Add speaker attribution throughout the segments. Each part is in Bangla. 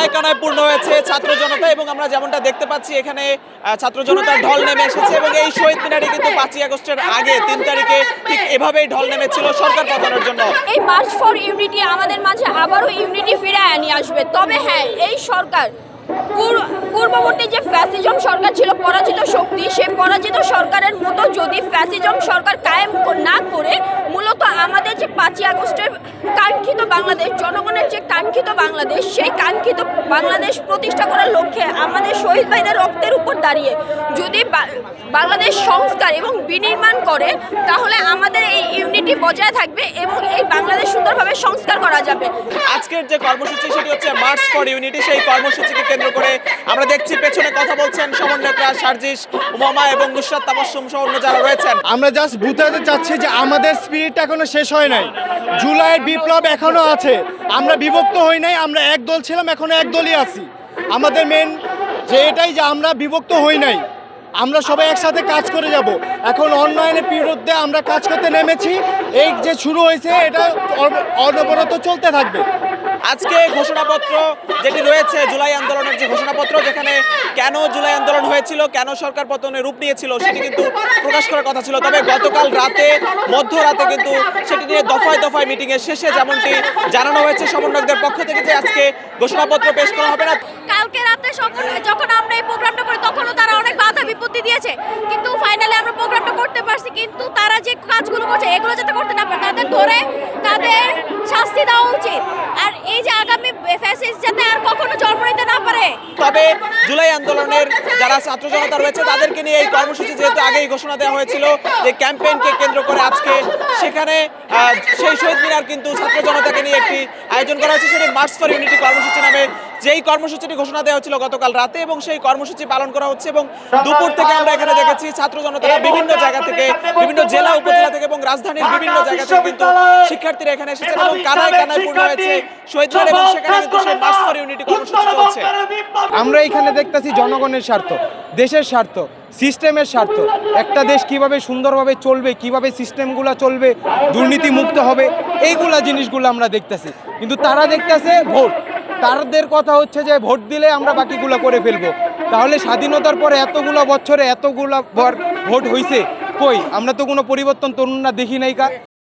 Speaker 1: কানায় কানায় পূর্ণ হয়েছে ছাত্র জনতা এবং আমরা যেমনটা দেখতে পাচ্ছি এখানে ছাত্র জনতার ঢল নেমে এসেছে এবং এই শহীদ মিনারে কিন্তু 5ই আগস্টের আগে 3 তারিখে ঠিক এভাবেই ঢল নেমেছিল সরকার পতনের জন্য।
Speaker 2: এই মার্চ ফর ইউনিটি আমাদের মাঝে আবারও ইউনিটি ফিরে নিয়ে আসবে। তবে হ্যাঁ, এই সরকার পূর্ববর্তী যে ফ্যাসিজম সরকার ছিল, পরাজিত শক্তি, সেই পরাজিত সরকারের মতো যদি ফ্যাসিজম সরকার কায়েম না করে মূলত আমাদের যে 5ই আগস্টের কাঙ্ক্ষিত বাংলাদেশ, জনগণের যে কাঙ্ক্ষিত বাংলাদেশ, সেই কাঙ্ক্ষিত বাংলাদেশ প্রতিষ্ঠা করার লক্ষ্যে আমাদের শহীদ ভাইদের রক্তের উপর দাঁড়িয়ে যদি বাংলাদেশ সংস্কার এবং বিনির্মাণ করে তাহলে আমাদের এই ইউনিটি বজায় থাকবে এবং এই বাংলাদেশ সুন্দরভাবে সংস্কার করা যাবে।
Speaker 1: আজকের যে কর্মসূচি সেটি হচ্ছে মার্চ ফর ইউনিটি। সেই কর্মসূচিকে কেন্দ্র করে আমরা দেখছি পেছনে কথা বলছেন সমন্বয়করা সার্জিস, উমামা এবং নুসরাত তাবাসসুম সহ অন্য যারা রয়েছেন।
Speaker 3: আমরা জাস্ট বুঝাতে চাচ্ছি যে আমাদের স্পিরিট এখনো শেষ হয় নাই, জুলাইয়ের বিপ্লব এখনো আছে, আমরা বিভক্ত হই নাই, আমরা এক দল ছিলাম এখনো এক দলই আছি। আমাদের মেন যে এটাই যে আমরা বিভক্ত হই নাই, আমরা সবাই একসাথে কাজ করে যাব। এখন অন্যায়ের বিরুদ্ধে আমরা কাজ করতে নেমেছি, এই যে শুরু হয়েছে এটা অনবরত চলতে থাকবে।
Speaker 1: আজকে ঘোষণাপত্র যেটি রয়েছে জুলাই আন্দোলনের যে ঘোষণাপত্র, যেখানে কেন জুলাই আন্দোলন হয়েছিল, কেন সরকার পতনের রূপ নিয়েছিল সেটি কিন্তু প্রকাশ করার কথা ছিল। তবে গতকাল রাতে মধ্যরাতে কিন্তু সেটি নিয়ে দফায় দফায় মিটিংয়ের শেষে যেমনটি জানানো হয়েছে সমন্বয়কদের পক্ষ থেকে যে আজকে ঘোষণাপত্র পেশ করা হবে না।
Speaker 2: কালকে রাতে যখন আমরা এই প্রোগ্রামটা করি তখনও তারা অনেক বাধা বিপত্তি দিয়েছে, কিন্তু ফাইনালি আমরা প্রোগ্রামটা করতে পারছি। কিন্তু তারা যে কাজগুলো করছে এগুলো যাতে করতে না পারে, তাদের ধরে তাদের শাস্তি দেওয়া উচিত। আর এই যে আগামী ফ্যাসিস্ট যাতে আর কখনো জন্ম নিতে না পারে।
Speaker 1: তবে জুলাই আন্দোলনের যারা ছাত্র জনতা রয়েছে তাদেরকে নিয়ে এই কর্মসূচি যেহেতু আগেই ঘোষণা দেওয়া হয়েছিল যে ক্যাম্পেইনকে কেন্দ্র করে আজকে সেখানে সেই শহীদ মিনার কিন্তু ছাত্র জনতাকে নিয়ে একটি আয়োজন করা হয়েছে, সেটি মার্চ ফর ইউনিটি কর্মসূচি নামে। যেই কর্মসূচিটি ঘোষণা দেওয়া হয়েছিল গতকাল রাতে এবং সেই কর্মসূচি পালন করা হচ্ছে এবং দুপুর থেকে আমরা এখানে দেখেছি ছাত্র জনতারা বিভিন্ন জায়গা থেকে, বিভিন্ন জেলা উপজেলা থেকে এবং রাজধানীর বিভিন্ন জায়গা থেকে কিন্তু শিক্ষার্থীরা এখানে এসেছেন এবং কানায় কানায় পূর্ণ হয়েছে শহীদ মিনার এবং সেখানে কিন্তু সেই মার্চ ফর ইউনিটি কর্মসূচি চলছে।
Speaker 3: আমরা এখানে দেখতেছি জনগণের স্বার্থ, দেশের স্বার্থ, সিস্টেমের স্বার্থ। একটা দেশ কিভাবে সুন্দরভাবে চলবে, কিভাবে সিস্টেমগুলো চলবে, দুর্নীতি মুক্ত হবে, এইগুলা জিনিসগুলো আমরা দেখতেছি। কিন্তু তারা দেখতেছে ভোট, তাদের কথা হচ্ছে যে ভোট দিলে আমরা বাকিগুলো করে ফেলবো। তাহলে স্বাধীনতার পরে এতগুলো বছরে এতগুলো ভোট হয়েছে, কই আমরা তো কোনো পরিবর্তন তরুণরা দেখি নাই কা।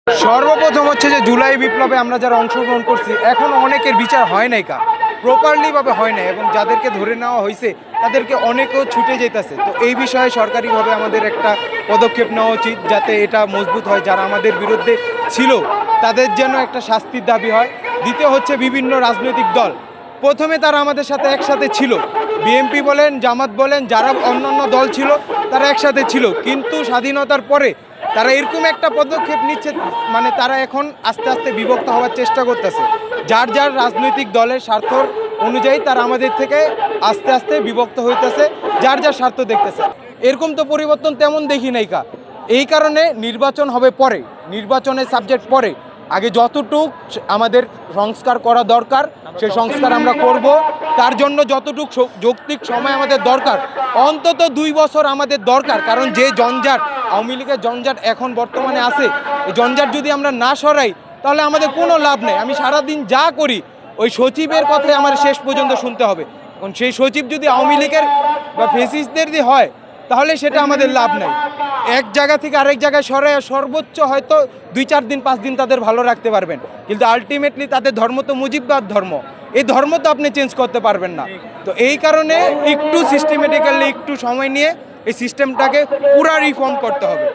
Speaker 3: সর্বপ্রথম হচ্ছে যে জুলাই বিপ্লবে আমরা যারা অংশগ্রহণ করছি এখনও অনেকের বিচার হয় নাই কা, প্রপারলিভাবে হয় না, এবং যাদেরকে ধরে নেওয়া হয়েছে তাদেরকে অনেকেও ছুটে যেতেছে। তো এই বিষয়ে সরকারিভাবে আমাদের একটা পদক্ষেপ নেওয়া উচিত যাতে এটা মজবুত হয়। যারা আমাদের বিরুদ্ধে ছিল তাদের যেন একটা শাস্তির দাবি হয়। দ্বিতীয় হচ্ছে বিভিন্ন রাজনৈতিক দল, প্রথমে তারা আমাদের সাথে একসাথে ছিল, বিএনপি বলেন, জামাত বলেন, যারা অন্যান্য দল ছিল তারা একসাথে ছিল, কিন্তু স্বাধীনতার পরে তারা এরকম একটা পদক্ষেপ নিচ্ছে, মানে তারা এখন আস্তে আস্তে বিভক্ত হওয়ার চেষ্টা করতেছে। যার যার রাজনৈতিক দলের স্বার্থ অনুযায়ী তারা আমাদের থেকে আস্তে আস্তে বিভক্ত হইতেছে, যার যার স্বার্থ দেখতেছে। এরকম তো পরিবর্তন তেমন দেখি নাই কা। এই কারণে নির্বাচন হবে পরে, নির্বাচনের সাবজেক্ট পরে, আগে যতটুক আমাদের সংস্কার করা দরকার সেই সংস্কার আমরা করব। তার জন্য যতটুক যৌক্তিক সময় আমাদের দরকার, অন্তত 2 বছর আমাদের দরকার। কারণ যে জঞ্জাট, আওয়ামী লীগের জঞ্জাট এখন বর্তমানে আছে, এই জঞ্জাট যদি আমরা না সরাই তাহলে আমাদের কোনো লাভ নেই। আমি সারাদিন যা করি ওই সচিবের কথাই আমার শেষ পর্যন্ত শুনতে হবে। এখন সেই সচিব যদি আওয়ামী লীগের বা ফেসিস্টদের দিয়ে হয় তাহলে সেটা আমাদের লাভ নাই। এক জায়গা থেকে আরেক জায়গায় সরাই সর্বোচ্চ হয়তো 2-4 দিন 5 দিন তাদের ভালো রাখতে পারবেন, কিন্তু আলটিমেটলি তাদের ধর্ম তো মুজিববাদ ধর্ম, এই ধর্ম তো আপনি চেঞ্জ করতে পারবেন না। তো এই কারণে একটু সিস্টেমেটিক্যালি একটু সময় নিয়ে এই সিস্টেমটাকে পুরা রিফর্ম করতে হবে।